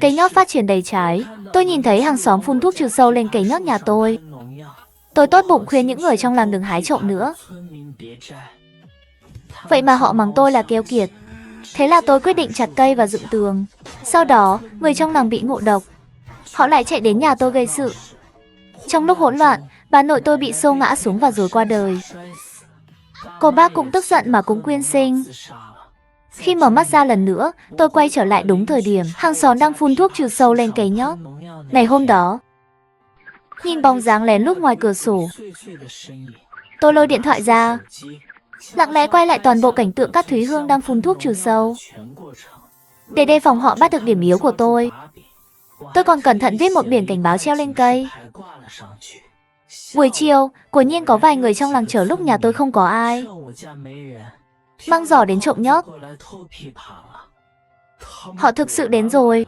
Cây nhót phát triển đầy trái. Tôi nhìn thấy hàng xóm phun thuốc trừ sâu lên cây nhót nhà tôi. Tôi tốt bụng khuyên những người trong làng đừng hái trộm nữa. Vậy mà họ mắng tôi là keo kiệt. Thế là tôi quyết định chặt cây và dựng tường. Sau đó, người trong làng bị ngộ độc. Họ lại chạy đến nhà tôi gây sự. Trong lúc hỗn loạn, bà nội tôi bị xô ngã xuống và rồi qua đời. Cô bác cũng tức giận mà cũng quyên sinh. Khi mở mắt ra lần nữa, tôi quay trở lại đúng thời điểm hàng xóm đang phun thuốc trừ sâu lên cây nhót. Ngày hôm đó, nhìn bóng dáng lén lút ngoài cửa sổ, tôi lôi điện thoại ra, lặng lẽ quay lại toàn bộ cảnh tượng Cát Thúy Hương đang phun thuốc trừ sâu. Để đề phòng họ bắt được điểm yếu của tôi còn cẩn thận viết một biển cảnh báo treo lên cây. Buổi chiều, quả nhiên có vài người trong làng chở lúc nhà tôi không có ai, mang giỏ đến trộm nhót. Họ thực sự đến rồi.